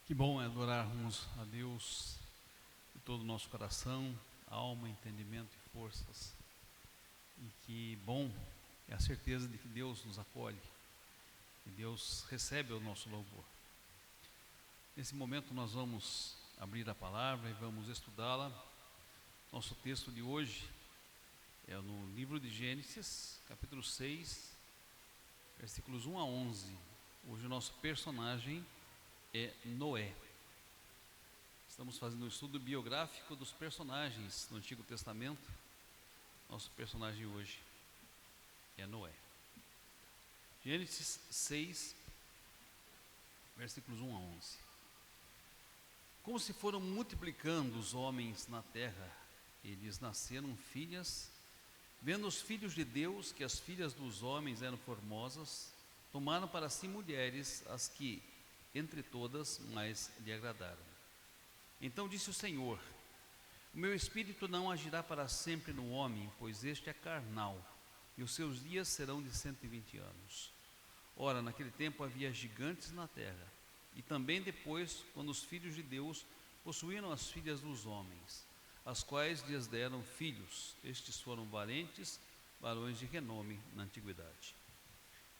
Que bom é adorarmos a Deus de todo o nosso coração, alma, entendimento e forças. E que bom é a certeza de que Deus nos acolhe, que Deus recebe o nosso louvor. Nesse momento nós vamos abrir a palavra e vamos estudá-la. Nosso texto de hoje é no livro de Gênesis, capítulo 6, versículos 1 a 11. Hoje o nosso personagem é Noé. Estamos fazendo um estudo biográfico dos personagens do Antigo Testamento. Nosso personagem hoje é Noé. Gênesis 6, versículos 1 a 11. Como se foram multiplicando os homens na terra, eles nasceram filhas. Vendo os filhos de Deus que as filhas dos homens eram formosas, tomaram para si mulheres, as que entre todas mais lhe agradaram. Então disse o Senhor: o meu espírito não agirá para sempre no homem, pois este é carnal, e os seus dias serão de 120 anos. Ora, naquele tempo havia gigantes na terra, e também depois, quando os filhos de Deus possuíram as filhas dos homens, as quais lhes deram filhos. Estes foram valentes, varões de renome na antiguidade.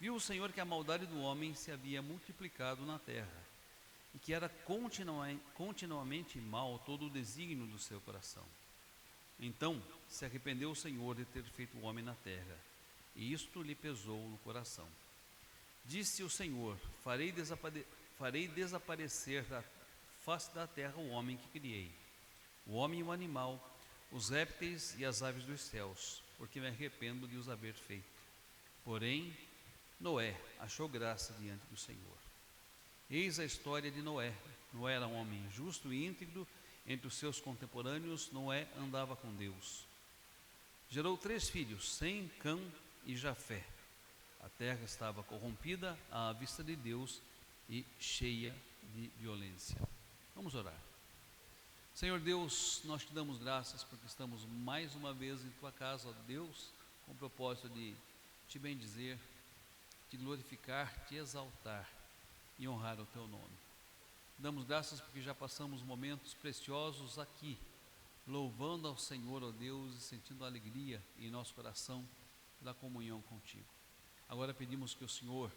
Viu o Senhor que a maldade do homem se havia multiplicado na terra, e que era continuamente mal todo o desígnio do seu coração. Então se arrependeu o Senhor de ter feito o homem na terra, e isto lhe pesou no coração. Disse o Senhor: farei desaparecer da face da terra o homem que criei, o homem e o animal, os répteis e as aves dos céus, porque me arrependo de os haver feito. Porém Noé achou graça diante do Senhor. Eis a história de Noé. Noé era um homem justo e íntegro. Entre os seus contemporâneos, Noé andava com Deus. Gerou 3 filhos, Sem, Cã e Jafé. A terra estava corrompida à vista de Deus e cheia de violência. Vamos orar. Senhor Deus, nós te damos graças porque estamos mais uma vez em tua casa, ó Deus, com o propósito de te bendizer, te glorificar, te exaltar e honrar o teu nome. Damos graças porque já passamos momentos preciosos aqui, louvando ao Senhor, ó Deus, e sentindo alegria em nosso coração da comunhão contigo. Agora pedimos que o Senhor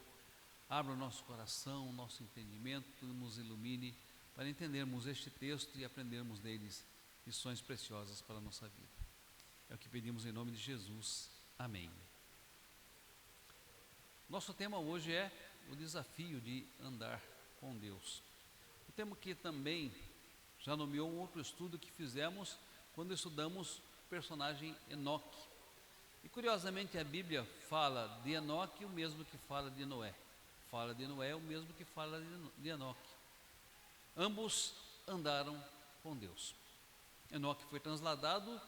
abra o nosso coração, o nosso entendimento, nos ilumine para entendermos este texto e aprendermos deles lições preciosas para a nossa vida. É o que pedimos em nome de Jesus. Amém. Nosso tema hoje é o desafio de andar com Deus. O tema que também já nomeou um outro estudo que fizemos quando estudamos o personagem Enoque. E curiosamente a Bíblia fala de Enoque o mesmo que fala de Noé. Fala de Noé o mesmo que fala de Enoque. Ambos andaram com Deus. Enoque foi transladado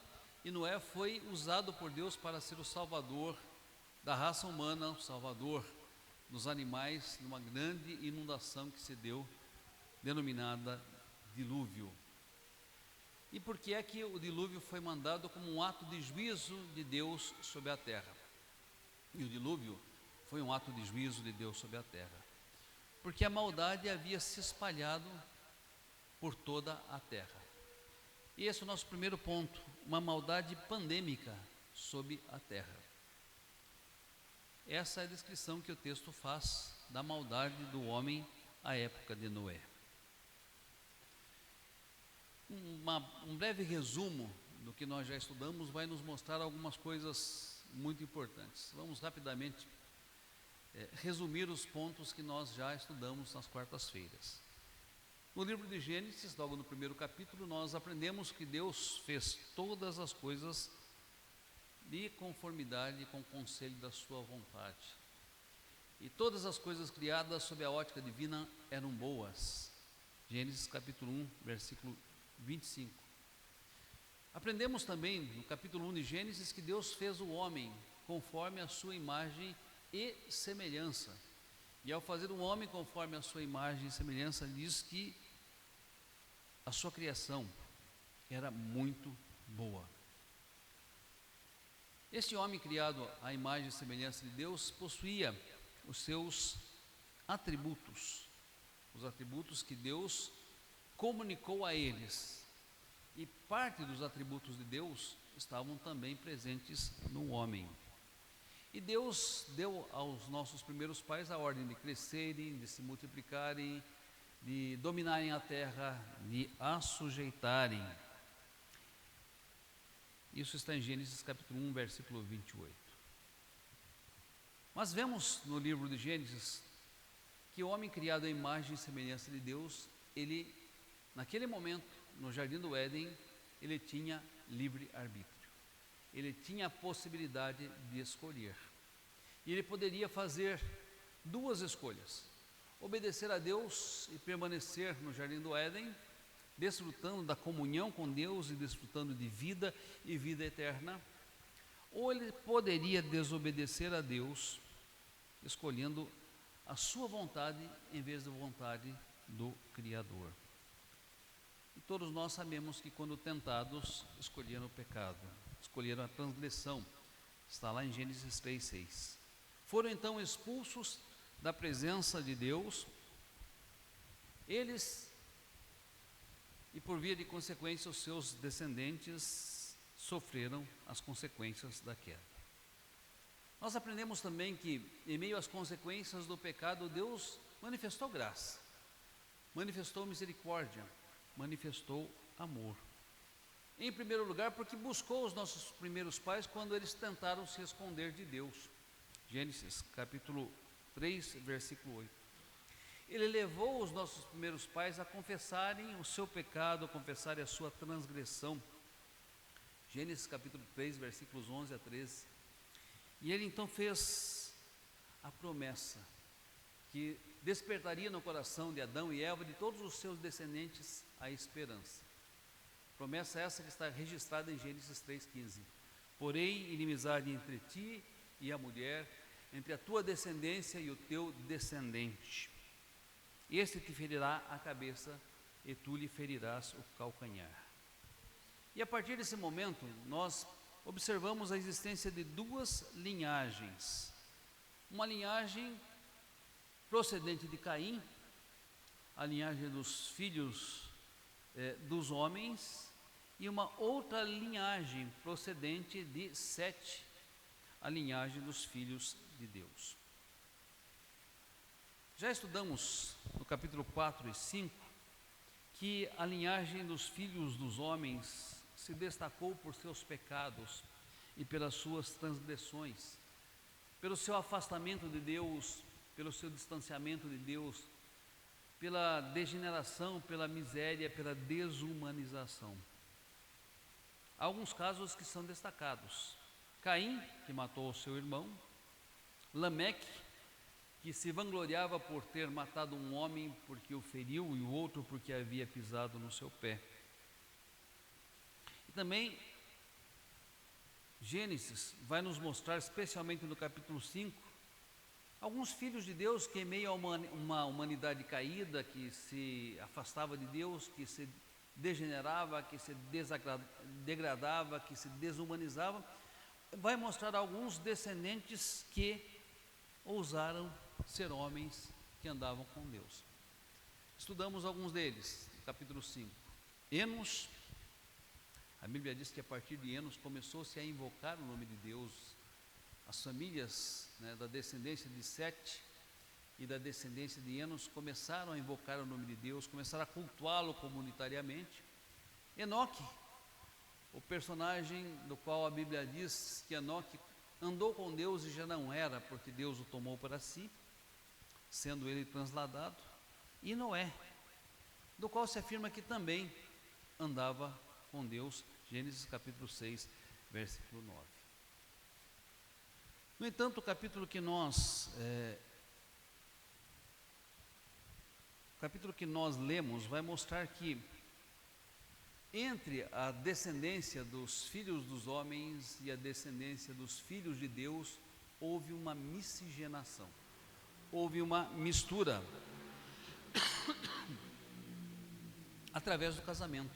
e Noé foi usado por Deus para ser o salvador da raça humana, o salvador dos animais, numa grande inundação que se deu, denominada dilúvio. E por que é que o dilúvio foi mandado como um ato de juízo de Deus sobre a terra? E o dilúvio foi um ato de juízo de Deus sobre a terra, porque a maldade havia se espalhado por toda a terra. E esse é o nosso primeiro ponto, uma maldade pandêmica sobre a terra. Essa é a descrição que o texto faz da maldade do homem à época de Noé. Um breve resumo do que nós já estudamos vai nos mostrar algumas coisas muito importantes. Vamos rapidamente resumir os pontos que nós já estudamos nas quartas-feiras. No livro de Gênesis, logo no primeiro capítulo, nós aprendemos que Deus fez todas as coisas de conformidade com o conselho da sua vontade. E todas as coisas criadas sob a ótica divina eram boas. Gênesis capítulo 1, versículo 25. Aprendemos também no capítulo 1 de Gênesis que Deus fez o homem conforme a sua imagem e semelhança. E ao fazer o homem conforme a sua imagem e semelhança, diz que a sua criação era muito boa. Este homem criado à imagem e semelhança de Deus possuía os seus atributos, os atributos que Deus comunicou a eles. E parte dos atributos de Deus estavam também presentes no homem. E Deus deu aos nossos primeiros pais a ordem de crescerem, de se multiplicarem, de dominarem a terra, de a sujeitarem. Isso está em Gênesis capítulo 1, versículo 28. Mas vemos no livro de Gênesis que o homem criado à imagem e semelhança de Deus, ele, naquele momento, no jardim do Éden, ele tinha livre arbítrio. Ele tinha a possibilidade de escolher. E ele poderia fazer duas escolhas: obedecer a Deus e permanecer no jardim do Éden, desfrutando da comunhão com Deus e desfrutando de vida e vida eterna, ou ele poderia desobedecer a Deus, escolhendo a sua vontade em vez da vontade do Criador. E todos nós sabemos que quando tentados, escolheram o pecado, escolheram a transgressão. Está lá em Gênesis 3:6. Foram então expulsos da presença de Deus, eles, e por via de consequência os seus descendentes sofreram as consequências da queda. Nós aprendemos também que, em meio às consequências do pecado, Deus manifestou graça, manifestou misericórdia, manifestou amor. Em primeiro lugar, porque buscou os nossos primeiros pais quando eles tentaram se esconder de Deus. Gênesis capítulo 3, versículo 8. Ele levou os nossos primeiros pais a confessarem o seu pecado, a confessarem a sua transgressão. Gênesis capítulo 3, versículos 11 a 13. E ele então fez a promessa que despertaria no coração de Adão e Eva, de todos os seus descendentes, a esperança. Promessa essa que está registrada em Gênesis 3,15. Porém, inimizade entre ti e a mulher, entre a tua descendência e o teu descendente. Este te ferirá a cabeça e tu lhe ferirás o calcanhar. E a partir desse momento, nós observamos a existência de duas linhagens. Uma linhagem procedente de Caim, a linhagem dos filhos dos homens, e uma outra linhagem procedente de Sete, a linhagem dos filhos de Deus. Já estudamos no capítulo 4 e 5 que a linhagem dos filhos dos homens se destacou por seus pecados e pelas suas transgressões, pelo seu afastamento de Deus, pelo seu distanciamento de Deus, pela degeneração, pela miséria, pela desumanização. Há alguns casos que são destacados: Caim, que matou o seu irmão; Lameque, que se vangloriava por ter matado um homem porque o feriu e o outro porque havia pisado no seu pé. E também Gênesis vai nos mostrar, especialmente no capítulo 5, alguns filhos de Deus que, em meio a uma humanidade caída, que se afastava de Deus, que se degenerava, que se degradava, que se desumanizava, vai mostrar alguns descendentes que ousaram ser homens que andavam com Deus. Estudamos alguns deles, no capítulo 5. Enos, a Bíblia diz que a partir de Enos começou-se a invocar o nome de Deus. As famílias da descendência de Sete e da descendência de Enos começaram a invocar o nome de Deus, começaram a cultuá-lo comunitariamente. Enoque, o personagem do qual a Bíblia diz que Enoque andou com Deus e já não era, porque Deus o tomou para si, sendo ele transladado. E Noé, do qual se afirma que também andava com Deus. Gênesis capítulo 6, versículo 9. No entanto, o capítulo que nós lemos vai mostrar que entre a descendência dos filhos dos homens e a descendência dos filhos de Deus houve uma miscigenação, houve uma mistura através do casamento.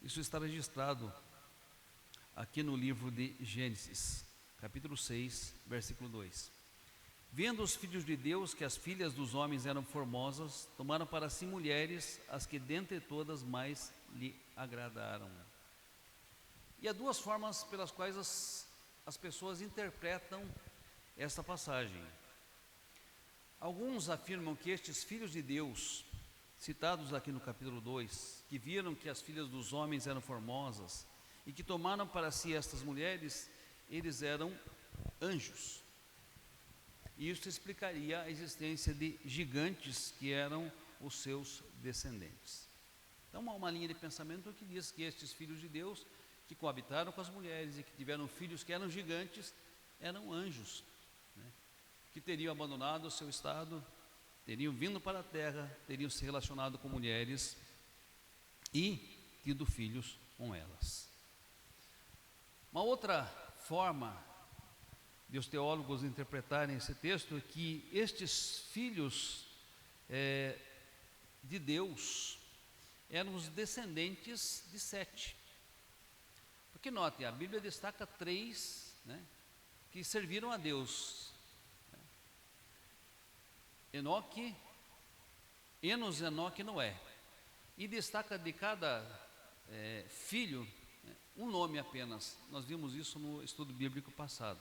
Isso está registrado aqui no livro de Gênesis, capítulo 6, versículo 2. Vendo os filhos de Deus que as filhas dos homens eram formosas, tomaram para si mulheres, as que dentre todas mais lhe agradaram. E há duas formas pelas quais as pessoas interpretam esta passagem. Alguns afirmam que estes filhos de Deus, citados aqui no capítulo 2, que viram que as filhas dos homens eram formosas e que tomaram para si estas mulheres, eles eram anjos. E isso explicaria a existência de gigantes que eram os seus descendentes. Então há uma linha de pensamento que diz que estes filhos de Deus, que coabitaram com as mulheres e que tiveram filhos que eram gigantes, eram anjos, né? Que teriam abandonado o seu estado, teriam vindo para a terra, teriam se relacionado com mulheres e tido filhos com elas. Uma outra forma de os teólogos interpretarem esse texto é que estes filhos de Deus eram os descendentes de Sete. Porque note, a Bíblia destaca três, né, que serviram a Deus: Enoque, Enos, Enoque e Noé. E destaca de cada filho um nome apenas. Nós vimos isso no estudo bíblico passado.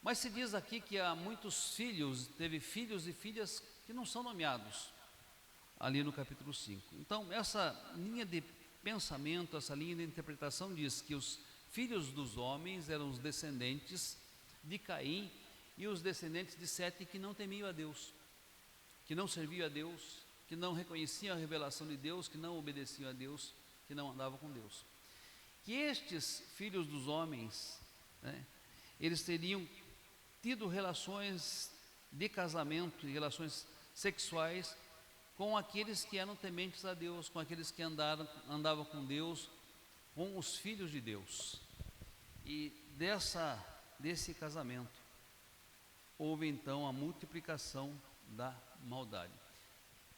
Mas se diz aqui que há muitos filhos, teve filhos e filhas que não são nomeados, ali no capítulo 5. Então, essa linha de pensamento, essa linha de interpretação diz que os filhos dos homens eram os descendentes de Caim e os descendentes de Sete que não temiam a Deus, que não serviam a Deus, que não reconheciam a revelação de Deus, que não obedeciam a Deus, que não andavam com Deus. Que estes filhos dos homens, né, eles teriam tido relações de casamento e relações sexuais com aqueles que eram tementes a Deus, com aqueles que andavam com Deus, com os filhos de Deus. E desse casamento houve então a multiplicação da maldade.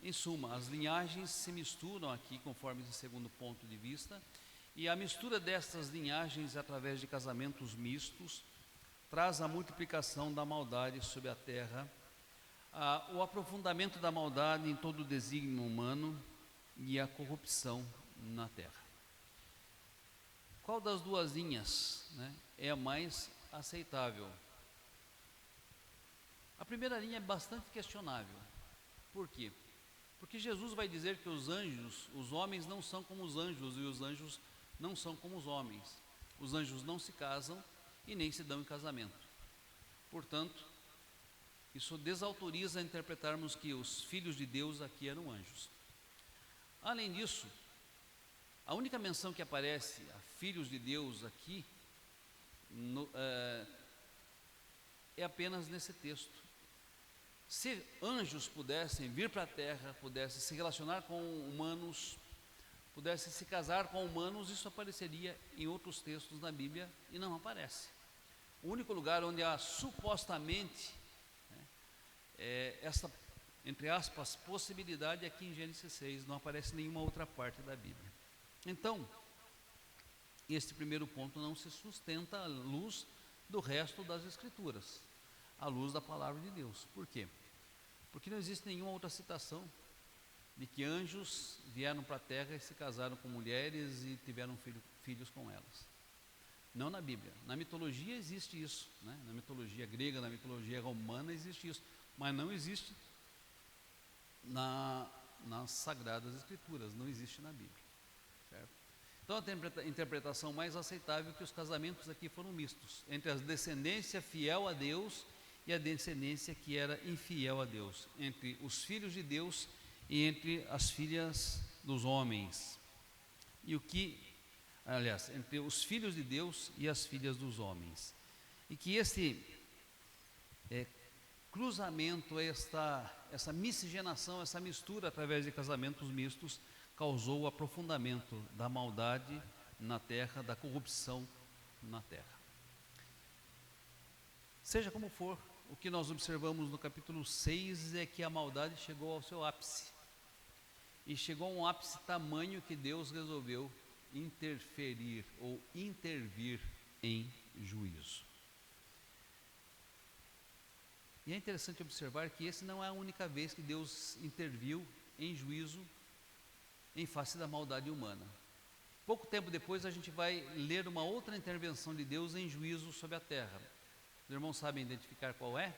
Em suma, as linhagens se misturam aqui, conforme esse segundo ponto de vista, e a mistura destas linhagens através de casamentos mistos traz a multiplicação da maldade sobre a terra, o aprofundamento da maldade em todo o desígnio humano e a corrupção na terra. Qual das duas linhas, né, é a mais aceitável? A primeira linha é bastante questionável. Por quê? Porque Jesus vai dizer que os homens não são como os anjos e os anjos não são como os homens. Os anjos não se casam e nem se dão em casamento. Portanto, isso desautoriza interpretarmos que os filhos de Deus aqui eram anjos. Além disso, a única menção que aparece a filhos de Deus aqui é apenas nesse texto. Se anjos pudessem vir para a terra, pudessem se relacionar com humanos, pudessem se casar com humanos, isso apareceria em outros textos da Bíblia e não aparece. O único lugar onde há supostamente essa, entre aspas, possibilidade é aqui em Gênesis 6, não aparece em nenhuma outra parte da Bíblia. Então, este primeiro ponto não se sustenta à luz do resto das Escrituras, à luz da palavra de Deus. Por quê? Porque não existe nenhuma outra citação de que anjos vieram para a terra e se casaram com mulheres e tiveram filhos com elas. Não na Bíblia. Na mitologia existe isso, né? Na mitologia grega, na mitologia romana existe isso, mas não existe nas Sagradas Escrituras, não existe na Bíblia, certo? Então a interpretação mais aceitável é que os casamentos aqui foram mistos, entre a descendência fiel a Deus e a descendência que era infiel a Deus, entre os filhos de Deus e entre as filhas dos homens. Entre os filhos de Deus e as filhas dos homens. E que esse cruzamento, essa miscigenação, essa mistura através de casamentos mistos, causou o aprofundamento da maldade na terra, da corrupção na terra. Seja como for, o que nós observamos no capítulo 6 é que a maldade chegou ao seu ápice. E chegou a um ápice tamanho que Deus resolveu interferir ou intervir em juízo. E é interessante observar que esse não é a única vez que Deus interviu em juízo em face da maldade humana. Pouco tempo depois a gente vai ler uma outra intervenção de Deus em juízo sobre a terra. Os irmãos sabem identificar qual é?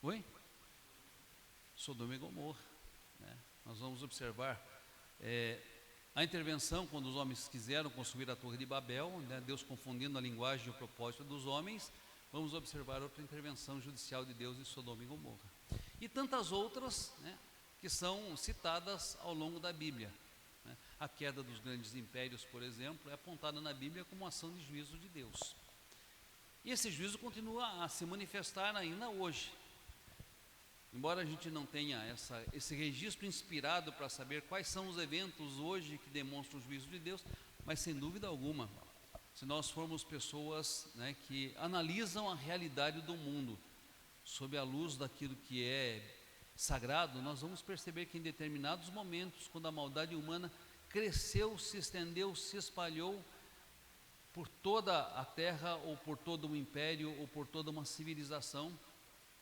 Oi? Sodoma e Gomorra, né? Nós vamos observar a intervenção quando os homens quiseram construir a Torre de Babel, né? Deus confundindo a linguagem e o propósito dos homens. Vamos observar outra intervenção judicial de Deus em Sodoma e Gomorra. E tantas outras, né, que são citadas ao longo da Bíblia, né? A queda dos grandes impérios, por exemplo, é apontada na Bíblia como ação de juízo de Deus. E esse juízo continua a se manifestar ainda hoje. Embora a gente não tenha esse registro inspirado para saber quais são os eventos hoje que demonstram o juízo de Deus, mas sem dúvida alguma, se nós formos pessoas, né, que analisam a realidade do mundo sob a luz daquilo que é sagrado, nós vamos perceber que em determinados momentos, quando a maldade humana cresceu, se estendeu, se espalhou por toda a terra, ou por todo um império, ou por toda uma civilização,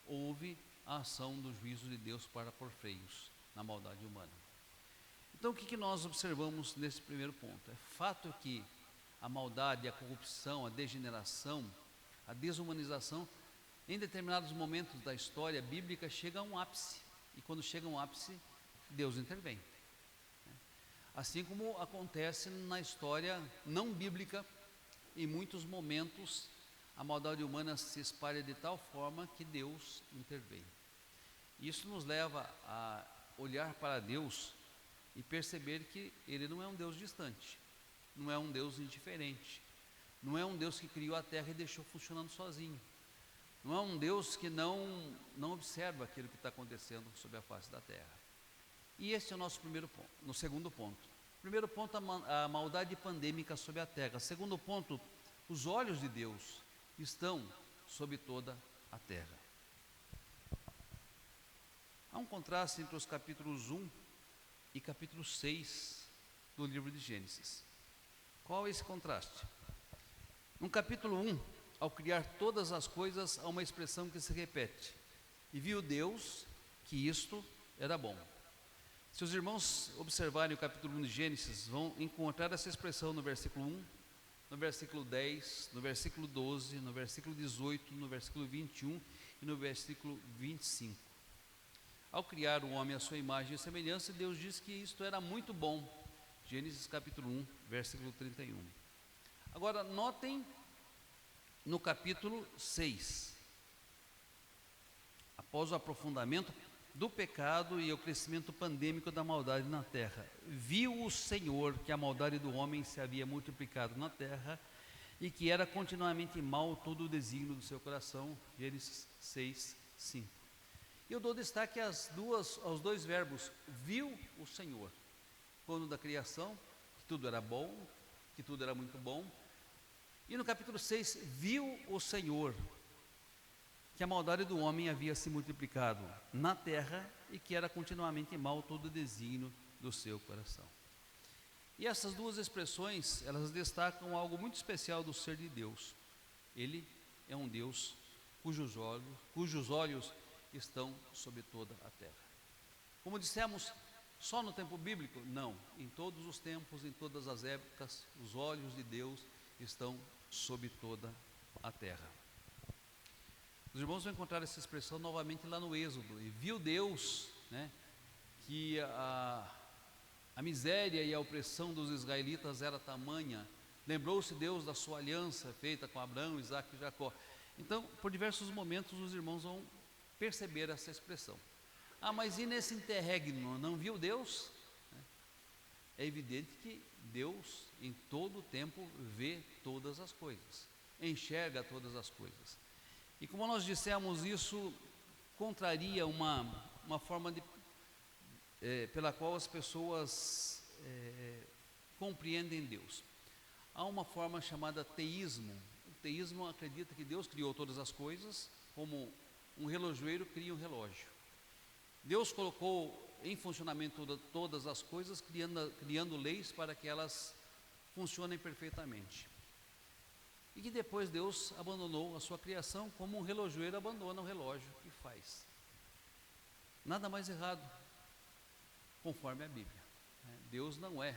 houve a ação do juízo de Deus para pôr freios na maldade humana. Então o que nós observamos nesse primeiro ponto? É fato que a maldade, a corrupção, a degeneração, a desumanização, em determinados momentos da história bíblica chega a um ápice, e quando chega a um ápice, Deus intervém. Assim como acontece na história não bíblica, em muitos momentos a maldade humana se espalha de tal forma que Deus intervém. Isso nos leva a olhar para Deus e perceber que Ele não é um Deus distante, não é um Deus indiferente, não é um Deus que criou a terra e deixou funcionando sozinho, não é um Deus que não observa aquilo que está acontecendo sobre a face da terra. E esse é o nosso primeiro ponto. No segundo ponto, primeiro ponto, a maldade pandêmica sobre a terra. Segundo ponto, os olhos de Deus estão sobre toda a terra. Há um contraste entre os capítulos 1 e capítulo 6 do livro de Gênesis. Qual é esse contraste? No capítulo 1, ao criar todas as coisas, há uma expressão que se repete: e viu Deus que isto era bom. Se os irmãos observarem o capítulo 1 de Gênesis, vão encontrar essa expressão no versículo 1, no versículo 10, no versículo 12, no versículo 18, no versículo 21 e no versículo 25. Ao criar o homem à sua imagem e semelhança, Deus diz que isto era muito bom. Gênesis capítulo 1, versículo 31. Agora, notem no capítulo 6, após o aprofundamento do pecado e o crescimento pandêmico da maldade na terra, viu o Senhor que a maldade do homem se havia multiplicado na terra e que era continuamente mal todo o desígnio do seu coração. Gênesis 6, 5. Eu dou destaque aos dois verbos: viu o Senhor, quando da criação, que tudo era bom, que tudo era muito bom, e no capítulo 6, viu o Senhor que a maldade do homem havia se multiplicado na terra e que era continuamente mal todo o desígnio do seu coração. E essas duas expressões, elas destacam algo muito especial do ser de Deus. Ele é um Deus cujos olhos estão sobre toda a terra. Como dissemos, só no tempo bíblico? Não, em todos os tempos, em todas as épocas, os olhos de Deus estão sobre toda a terra. Os irmãos vão encontrar essa expressão novamente lá no Êxodo. E viu Deus, né, que a miséria e a opressão dos israelitas era tamanha. Lembrou-se Deus da sua aliança feita com Abraão, Isaque e Jacó. Então, por diversos momentos, os irmãos vão perceber essa expressão. Mas e nesse interregno, não viu Deus? É evidente que Deus, em todo o tempo, vê todas as coisas, enxerga todas as coisas. E como nós dissemos, isso contraria uma forma pela qual as pessoas compreendem Deus. Há uma forma chamada teísmo. O teísmo acredita que Deus criou todas as coisas, como um relojoeiro cria um relógio. Deus colocou em funcionamento todas as coisas, criando leis para que elas funcionem perfeitamente. e que depois Deus abandonou a sua criação como um relojoeiro abandona o relógio que faz. Nada mais errado, conforme a Bíblia, né? Deus não é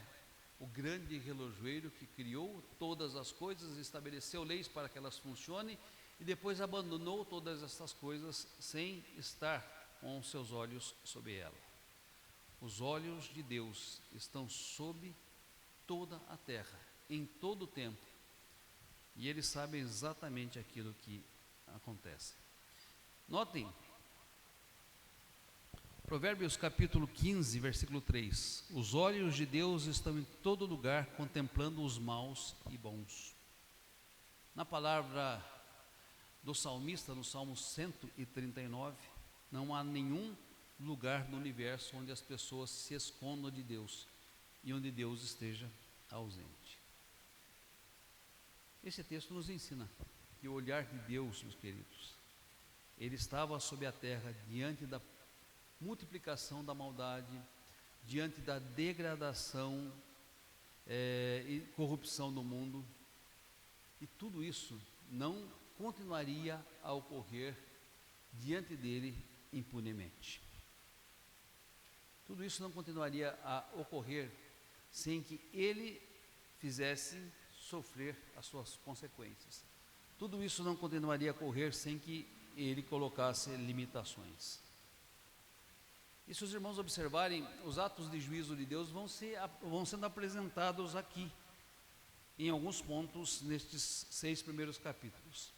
o grande relojoeiro que criou todas as coisas, estabeleceu leis para que elas funcionem e depois abandonou todas essas coisas sem estar com os seus olhos sobre ela. Os olhos de Deus estão sobre toda a terra, em todo o tempo, e Ele sabe exatamente aquilo que acontece. Notem, Provérbios capítulo 15, versículo 3: os olhos de Deus estão em todo lugar, contemplando os maus e bons. Na palavra do salmista, no Salmo 139, não há nenhum lugar no universo onde as pessoas se escondam de Deus e onde Deus esteja ausente. Esse texto nos ensina que o olhar de Deus, meus queridos, Ele estava sobre a terra diante da multiplicação da maldade, diante da degradação e corrupção do mundo, e tudo isso não continuaria a ocorrer diante dele impunemente. Tudo isso não continuaria a ocorrer sem que ele fizesse sofrer as suas consequências. Tudo isso não continuaria a ocorrer sem que ele colocasse limitações. E se os irmãos observarem, os atos de juízo de Deus vão sendo apresentados aqui, em alguns pontos, nestes 6 primeiros capítulos.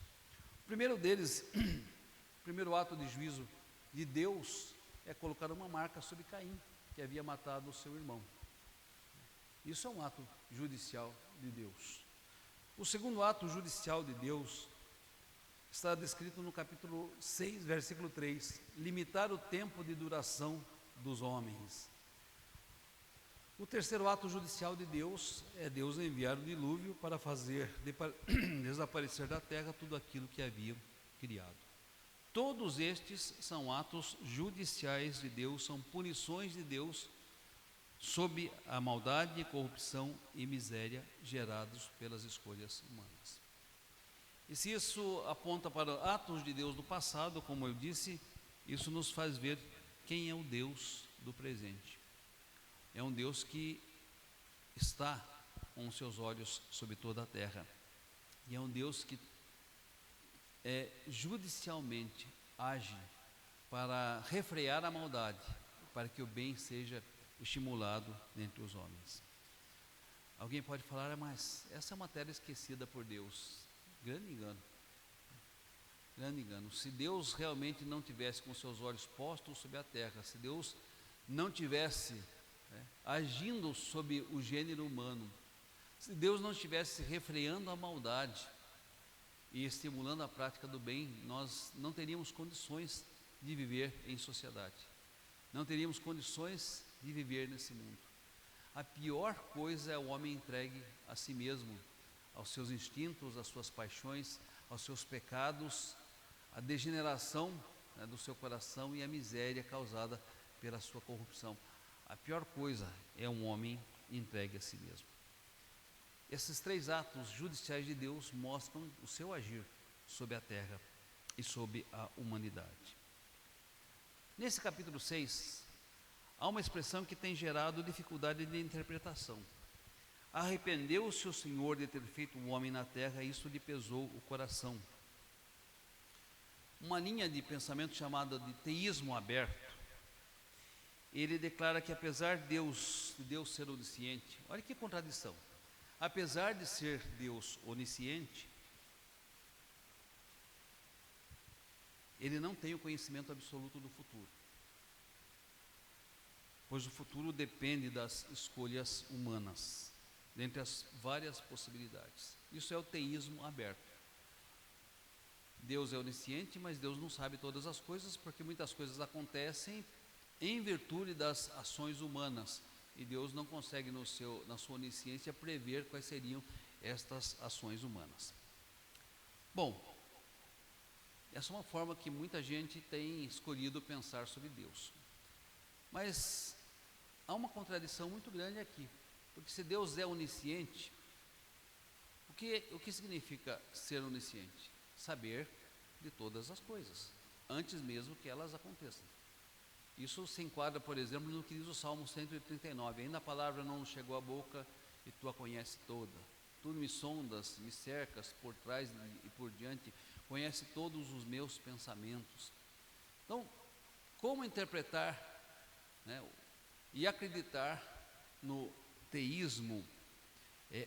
O primeiro deles, o primeiro ato de juízo de Deus é colocar uma marca sobre Caim, que havia matado o seu irmão. Isso é um ato judicial de Deus. O segundo ato judicial de Deus está descrito no capítulo 6, versículo 3, limitar o tempo de duração dos homens. O terceiro ato judicial de Deus é Deus enviar o dilúvio para fazer desaparecer da terra tudo aquilo que havia criado. Todos estes são atos judiciais de Deus, são punições de Deus sob a maldade, corrupção e miséria gerados pelas escolhas humanas. E se isso aponta para atos de Deus do passado, como eu disse, isso nos faz ver quem é o Deus do presente. É um Deus que está com os seus olhos sobre toda a terra. E é um Deus que judicialmente age para refrear a maldade, para que o bem seja estimulado entre os homens. Alguém pode falar, mas essa é uma matéria esquecida por Deus. Grande engano. Grande engano. Se Deus realmente não tivesse com seus olhos postos sobre a terra, se Deus não tivesse agindo sobre o gênero humano, se Deus não estivesse refreando a maldade e estimulando a prática do bem, nós não teríamos condições de viver em sociedade, não teríamos condições de viver nesse mundo. A pior coisa é o homem entregue a si mesmo, aos seus instintos, às suas paixões, aos seus pecados, a degeneração do seu coração e a miséria causada pela sua corrupção. A pior coisa é um homem entregue a si mesmo. Esses 3 atos judiciais de Deus mostram o seu agir sobre a terra e sobre a humanidade. Nesse capítulo 6, há uma expressão que tem gerado dificuldade de interpretação. Arrependeu-se o Senhor de ter feito o homem na terra, e isso lhe pesou o coração. Uma linha de pensamento chamada de teísmo aberto, ele declara que apesar de Deus ser onisciente, olha que contradição, apesar de ser Deus onisciente, Ele não tem o conhecimento absoluto do futuro, pois o futuro depende das escolhas humanas, dentre as várias possibilidades. Isso é o teísmo aberto. Deus é onisciente, mas Deus não sabe todas as coisas, porque muitas coisas acontecem em virtude das ações humanas, e Deus não consegue na sua onisciência prever quais seriam estas ações humanas. Bom, essa é uma forma que muita gente tem escolhido pensar sobre Deus, mas há uma contradição muito grande aqui, porque se Deus é onisciente, O que significa ser onisciente? Saber de todas as coisas, antes mesmo que elas aconteçam. Isso se enquadra, por exemplo, no que diz o Salmo 139. Ainda a palavra não chegou à boca e tu a conheces toda. Tu me sondas, me cercas por trás e por diante, conhece todos os meus pensamentos. Então, como interpretar, né, e acreditar no teísmo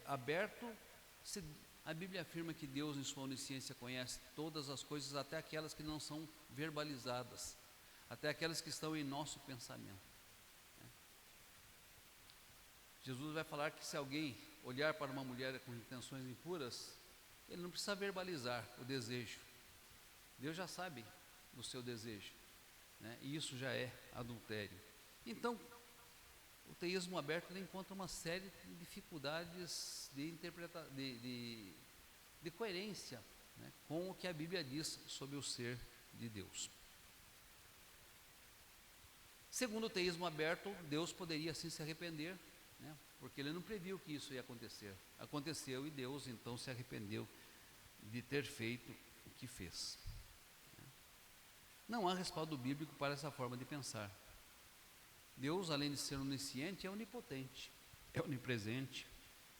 aberto, se a Bíblia afirma que Deus, em sua onisciência, conhece todas as coisas, até aquelas que não são verbalizadas, até aquelas que estão em nosso pensamento. Jesus vai falar que se alguém olhar para uma mulher com intenções impuras, ele não precisa verbalizar o desejo. Deus já sabe do seu desejo, né? E isso já é adultério. Então, o teísmo aberto ele encontra uma série de dificuldades de coerência, né, com o que a Bíblia diz sobre o ser de Deus. Segundo o teísmo aberto, Deus poderia assim se arrepender, né, porque ele não previu que isso ia acontecer. Aconteceu e Deus então se arrependeu de ter feito o que fez. Não há respaldo bíblico para essa forma de pensar. Deus, além de ser onisciente, é onipotente, é onipresente,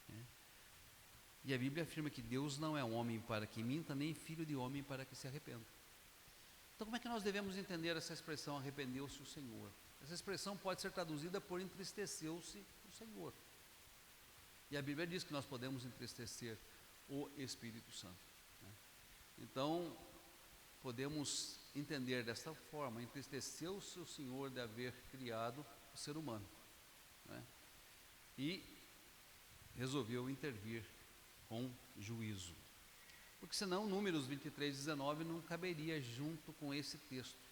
né? E a Bíblia afirma que Deus não é homem para que minta, nem filho de homem para que se arrependa. Então, como é que nós devemos entender essa expressão, arrependeu-se o Senhor? Essa expressão pode ser traduzida por entristeceu-se o Senhor. E a Bíblia diz que nós podemos entristecer o Espírito Santo, né? Então, podemos entender desta forma: entristeceu-se o Senhor de haver criado o ser humano, né? E resolveu intervir com juízo, porque senão Números 23:19 não caberia junto com esse texto.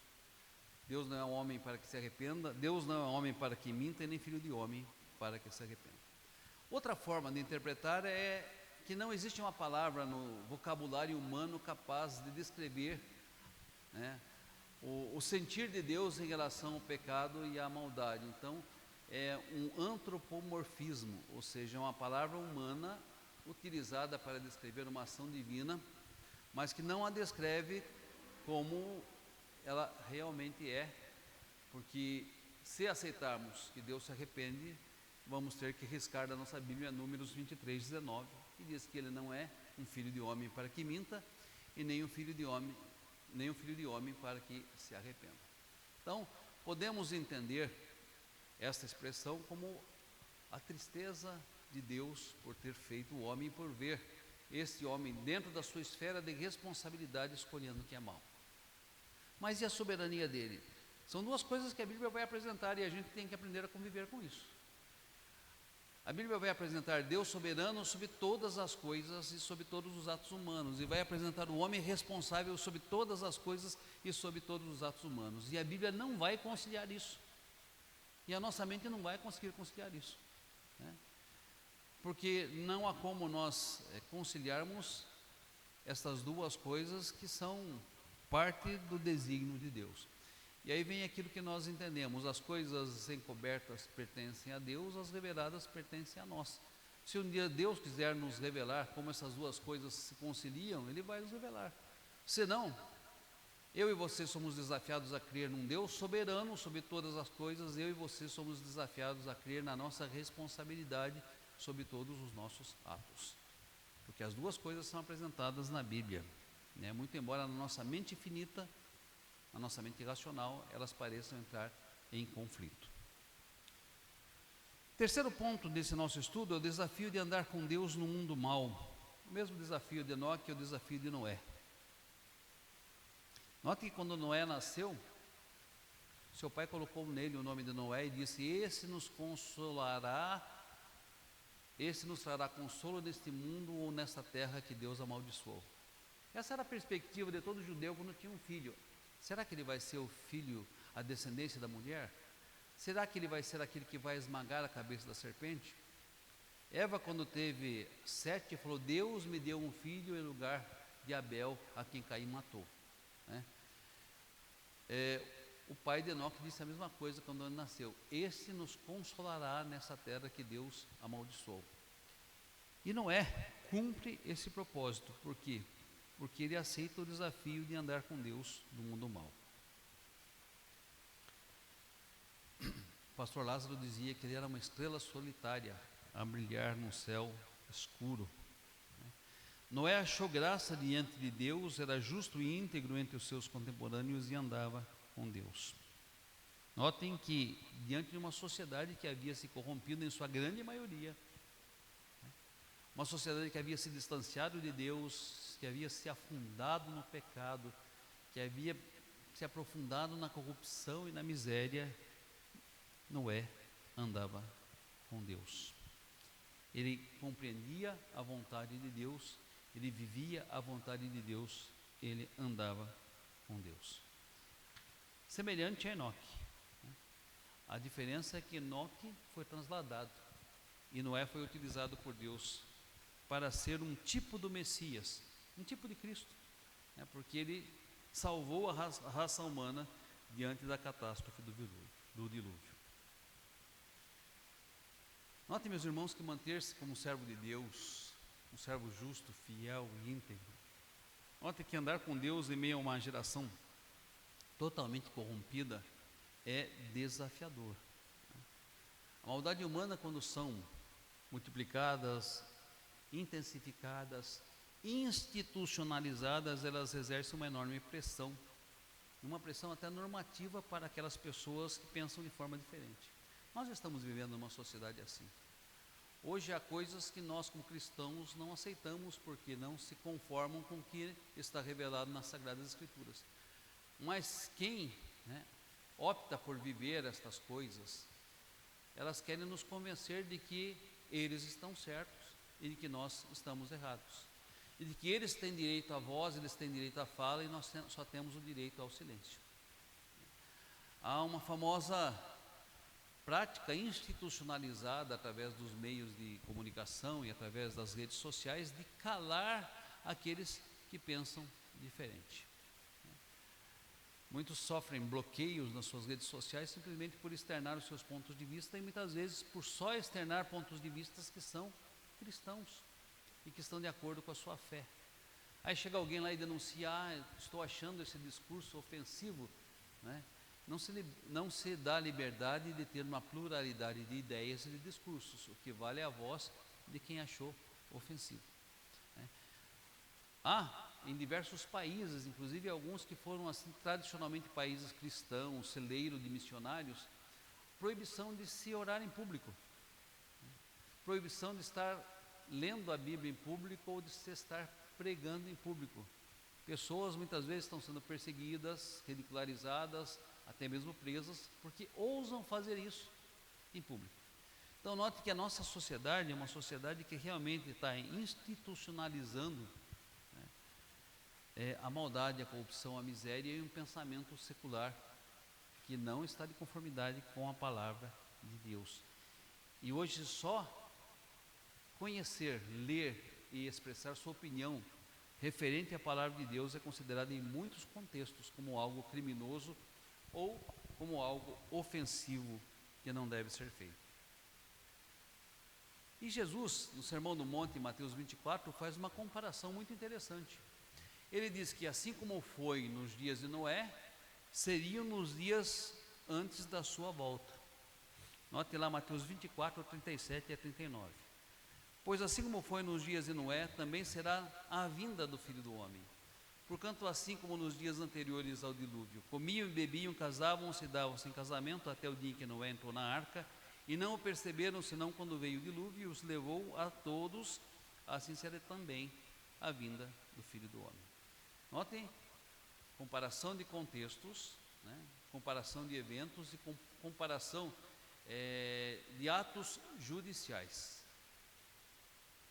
Deus não é um homem para que se arrependa, Deus não é um homem para que minta, e nem filho de homem para que se arrependa. Outra forma de interpretar é que não existe uma palavra no vocabulário humano capaz de descrever, né, o sentir de Deus em relação ao pecado e à maldade. Então, é um antropomorfismo, ou seja, uma palavra humana utilizada para descrever uma ação divina, mas que não a descreve como ela realmente é, porque se aceitarmos que Deus se arrepende, vamos ter que riscar da nossa Bíblia Números 23:19, que diz que ele não é um filho de homem para que minta, e nem um filho de homem para que se arrependa. Então, podemos entender esta expressão como a tristeza de Deus por ter feito o homem, por ver esse homem dentro da sua esfera de responsabilidade escolhendo o que é mal. Mas e a soberania dele? São duas coisas que a Bíblia vai apresentar e a gente tem que aprender a conviver com isso. A Bíblia vai apresentar Deus soberano sobre todas as coisas e sobre todos os atos humanos, e vai apresentar o homem responsável sobre todas as coisas e sobre todos os atos humanos. E a Bíblia não vai conciliar isso, e a nossa mente não vai conseguir conciliar isso, né? Porque não há como nós conciliarmos essas duas coisas que são parte do desígnio de Deus. E aí vem aquilo que nós entendemos: as coisas encobertas pertencem a Deus, as reveladas pertencem a nós. Se um dia Deus quiser nos revelar como essas duas coisas se conciliam, Ele vai nos revelar. Senão, eu e você somos desafiados a crer num Deus soberano sobre todas as coisas, eu e você somos desafiados a crer na nossa responsabilidade sobre todos os nossos atos, porque as duas coisas são apresentadas na Bíblia, né? Muito embora na nossa mente finita, na nossa mente racional, elas pareçam entrar em conflito. Terceiro ponto desse nosso estudo é o desafio de andar com Deus no mundo mau. O mesmo desafio de Enoque é o desafio de Noé. Note que quando Noé nasceu, seu pai colocou nele o nome de Noé e disse: esse nos consolará, esse nos trará consolo neste mundo ou nesta terra que Deus amaldiçoou. Essa era a perspectiva de todo judeu quando tinha um filho. Será que ele vai ser o filho, a descendência da mulher? Será que ele vai ser aquele que vai esmagar a cabeça da serpente? Eva, quando teve Sete, falou: Deus me deu um filho em lugar de Abel, a quem Caim matou, né? O pai de Enoque disse a mesma coisa quando ele nasceu: esse nos consolará nessa terra que Deus amaldiçoou. E Noé cumpre esse propósito. Por quê? Porque ele aceita o desafio de andar com Deus no mundo mal. O pastor Lázaro dizia que ele era uma estrela solitária a brilhar no céu escuro. Noé achou graça diante de Deus, era justo e íntegro entre os seus contemporâneos e andava com Deus. Notem que, diante de uma sociedade que havia se corrompido em sua grande maioria, uma sociedade que havia se distanciado de Deus, que havia se afundado no pecado, que havia se aprofundado na corrupção e na miséria, Noé andava com Deus. Ele compreendia a vontade de Deus, ele vivia a vontade de Deus, ele andava com Deus. Semelhante a Enoque. A diferença é que Enoque foi transladado e Noé foi utilizado por Deus para ser um tipo do Messias, um tipo de Cristo, porque ele salvou a raça humana diante da catástrofe do dilúvio. Notem, meus irmãos, que manter-se como servo de Deus, um servo justo, fiel e íntegro. Notem que andar com Deus em meio a uma geração totalmente corrompida é desafiador. A maldade humana, quando são multiplicadas, intensificadas, institucionalizadas, elas exercem uma enorme pressão, uma pressão até normativa para aquelas pessoas que pensam de forma diferente. Nós estamos vivendo numa sociedade assim. Hoje há coisas que nós como cristãos não aceitamos porque não se conformam com o que está revelado nas Sagradas Escrituras. Mas quem opta por viver estas coisas, elas querem nos convencer de que eles estão certos e de que nós estamos errados. E de que eles têm direito à voz, eles têm direito à fala e nós só temos o direito ao silêncio. Há uma famosa prática institucionalizada através dos meios de comunicação e através das redes sociais de calar aqueles que pensam diferente. Muitos sofrem bloqueios nas suas redes sociais simplesmente por externar os seus pontos de vista e muitas vezes por só externar pontos de vista que são cristãos e que estão de acordo com a sua fé. Aí chega alguém lá e denuncia, estou achando esse discurso ofensivo, Não se dá liberdade de ter uma pluralidade de ideias e de discursos, o que vale é a voz de quem achou ofensivo. Há em diversos países, inclusive alguns que foram assim tradicionalmente países cristãos, celeiro de missionários, proibição de se orar em público, proibição de estar lendo a Bíblia em público ou de se estar pregando em público. Pessoas muitas vezes estão sendo perseguidas, ridicularizadas, até mesmo presas, porque ousam fazer isso em público. Então note que a nossa sociedade é uma sociedade que realmente está institucionalizando a maldade, a corrupção, a miséria e um pensamento secular que não está de conformidade com a palavra de Deus. E hoje só conhecer, ler e expressar sua opinião referente à palavra de Deus é considerado em muitos contextos como algo criminoso ou como algo ofensivo que não deve ser feito. E Jesus, no Sermão do Monte, em Mateus 24, faz uma comparação muito interessante. Ele diz que assim como foi nos dias de Noé, seriam nos dias antes da sua volta. Note lá Mateus 24, 37 a 39. Pois assim como foi nos dias de Noé, também será a vinda do Filho do Homem. Porquanto assim como nos dias anteriores ao dilúvio, comiam e bebiam, casavam-se e davam-se em casamento até o dia em que Noé entrou na arca, e não o perceberam senão quando veio o dilúvio e os levou a todos, assim será também a vinda do Filho do Homem. Notem, comparação de contextos, comparação de eventos e comparação de atos judiciais.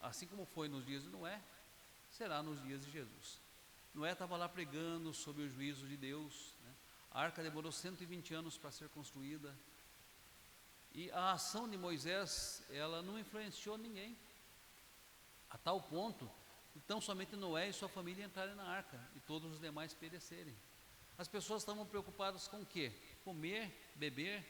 Assim como foi nos dias de Noé, será nos dias de Jesus. Noé estava lá pregando sobre o juízo de Deus, A arca demorou 120 anos para ser construída, e a ação de Moisés, ela não influenciou ninguém, a tal ponto, então somente Noé e sua família entrarem na arca, e todos os demais perecerem. As pessoas estavam preocupadas com o quê? Comer, beber,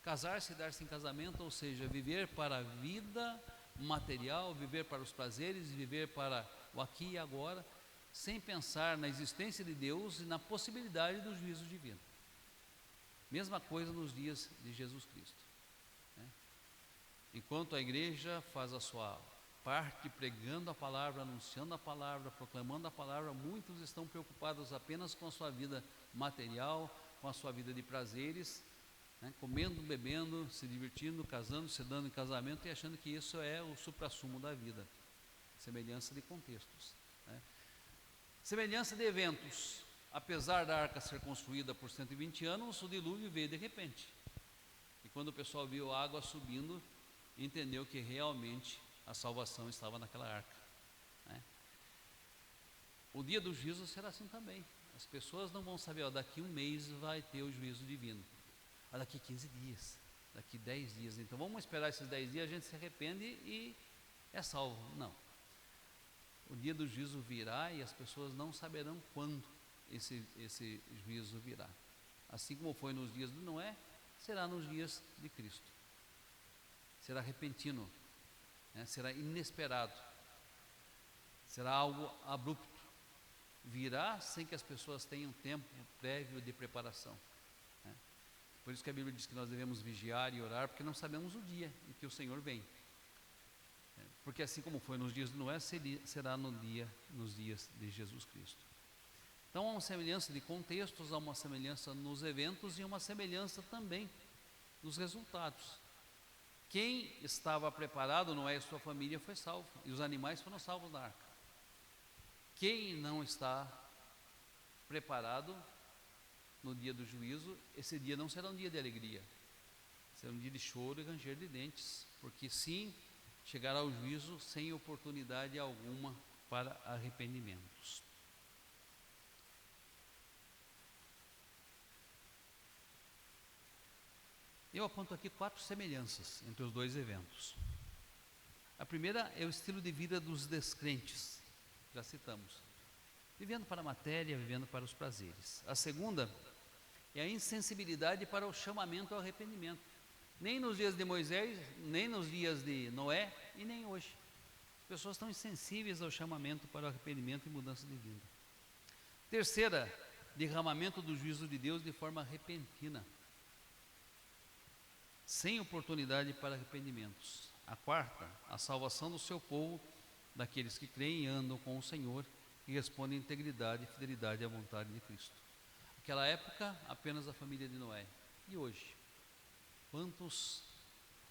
casar-se e dar-se em casamento, ou seja, viver para a vida material, viver para os prazeres, viver para o aqui e agora, sem pensar na existência de Deus e na possibilidade do juízo divino. Mesma coisa nos dias de Jesus Cristo, né? Enquanto a igreja faz a sua parte pregando a palavra, anunciando a palavra, proclamando a palavra, muitos estão preocupados apenas com a sua vida material, com a sua vida de prazeres, né? Comendo, bebendo, se divertindo, casando, se dando em casamento e achando que isso é o suprassumo da vida. Semelhança de contextos, né? Semelhança de eventos. Apesar da arca ser construída por 120 anos, o dilúvio veio de repente. E quando o pessoal viu a água subindo, entendeu que realmente a salvação estava naquela arca, né? O dia do juízo será assim também. As pessoas não vão saber, daqui um mês vai ter o juízo divino, daqui 15 dias, daqui 10 dias, então vamos esperar esses 10 dias, a gente se arrepende e é salvo. Não. O dia do juízo virá e as pessoas não saberão quando esse juízo virá. Assim como foi nos dias de Noé, será nos dias de Cristo. Será repentino, né? Será inesperado, será algo abrupto, virá sem que as pessoas tenham tempo prévio de preparação, né? Por isso que a Bíblia diz que nós devemos vigiar e orar, porque não sabemos o dia em que o Senhor vem, porque assim como foi nos dias de Noé, será nos dias de Jesus Cristo. Então há uma semelhança de contextos, há uma semelhança nos eventos e uma semelhança também nos resultados. Quem estava preparado, Noé e sua família, foi salvo, e os animais foram salvos da arca. Quem não está preparado no dia do juízo, esse dia não será um dia de alegria, será um dia de choro e ranger de dentes, porque sim, chegará o juízo sem oportunidade alguma para arrependimentos. Eu aponto aqui 4 semelhanças entre os dois eventos. A primeira é o estilo de vida dos descrentes, já citamos, vivendo para a matéria, vivendo para os prazeres. A segunda é a insensibilidade para o chamamento ao arrependimento, nem nos dias de Moisés, nem nos dias de Noé e nem hoje. As pessoas estão insensíveis ao chamamento para o arrependimento e mudança de vida. Terceira, derramamento do juízo de Deus de forma repentina, sem oportunidade para arrependimentos. A quarta, a salvação do seu povo, daqueles que creem e andam com o Senhor e respondem integridade e fidelidade à vontade de Cristo. Naquela época, apenas a família de Noé. E hoje, quantos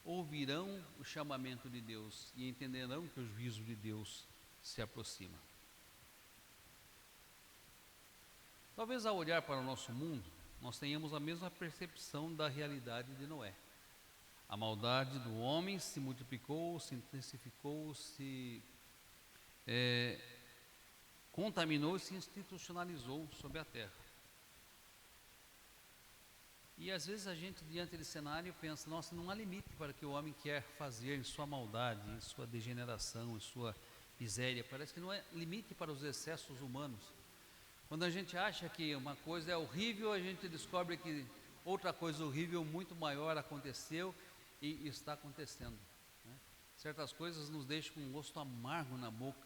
ouvirão o chamamento de Deus e entenderão que o juízo de Deus se aproxima? Talvez ao olhar para o nosso mundo, nós tenhamos a mesma percepção da realidade de Noé. A maldade do homem se multiplicou, se intensificou, se contaminou e se institucionalizou sobre a terra. E às vezes a gente, diante desse cenário, pensa, nossa, não há limite para o que o homem quer fazer em sua maldade, em sua degeneração, em sua miséria. Parece que não há limite para os excessos humanos. Quando a gente acha que uma coisa é horrível, a gente descobre que outra coisa horrível, muito maior, aconteceu e está acontecendo, né? Certas coisas nos deixam com um gosto amargo na boca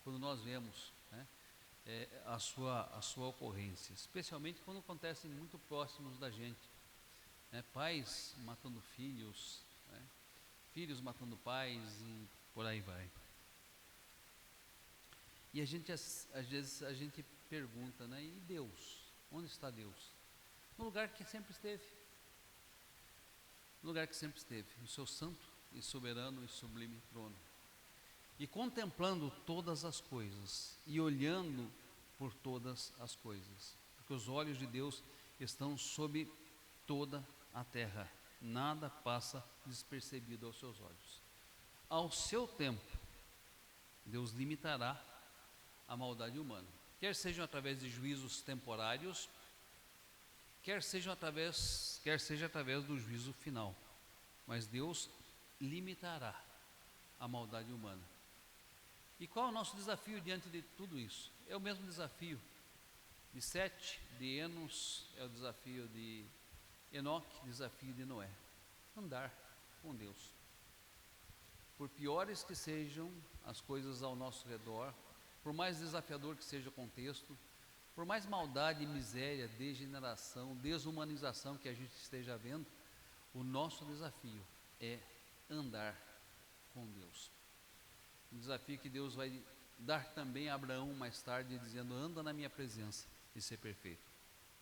quando nós vemos, né, a sua ocorrência, especialmente quando acontecem muito próximos da gente, né? Pais matando filhos, né? Filhos matando pais e por aí vai. E a gente, às vezes a gente pergunta, né, e Deus? Onde está Deus? No lugar que sempre esteve. No lugar que sempre esteve, no seu santo e soberano e sublime trono. E contemplando todas as coisas e olhando por todas as coisas, porque os olhos de Deus estão sobre toda a terra, nada passa despercebido aos seus olhos. Ao seu tempo, Deus limitará a maldade humana, quer sejam através de juízos temporários, quer seja através do juízo final, mas Deus limitará a maldade humana. E qual é o nosso desafio diante de tudo isso? É o mesmo desafio de Sete, de Enos, é o desafio de Enoque, desafio de Noé: andar com Deus. por piores que sejam as coisas ao nosso redor, por mais desafiador que seja o contexto, por mais maldade, miséria, degeneração, desumanização que a gente esteja vendo, o nosso desafio é andar com Deus. Um desafio que Deus vai dar também a Abraão mais tarde, dizendo: anda na minha presença e ser perfeito.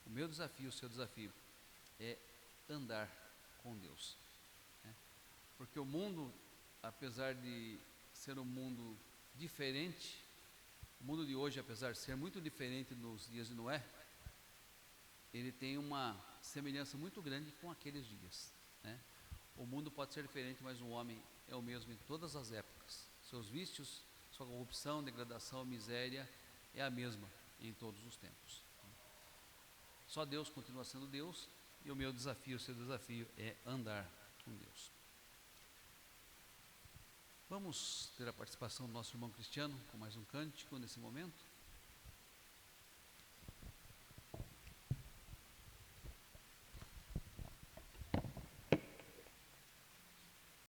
O meu desafio, o seu desafio é andar com Deus, né? Porque o mundo, apesar de ser um mundo diferente, o mundo de hoje, apesar de ser muito diferente dos dias de Noé, ele tem uma semelhança muito grande com aqueles dias, né? O mundo pode ser diferente, mas o homem é o mesmo em todas as épocas. Seus vícios, sua corrupção, degradação, miséria é a mesma em todos os tempos. Só Deus continua sendo Deus, e o meu desafio, o seu desafio é andar com Deus. Vamos ter a participação do nosso irmão Cristiano com mais um cântico nesse momento.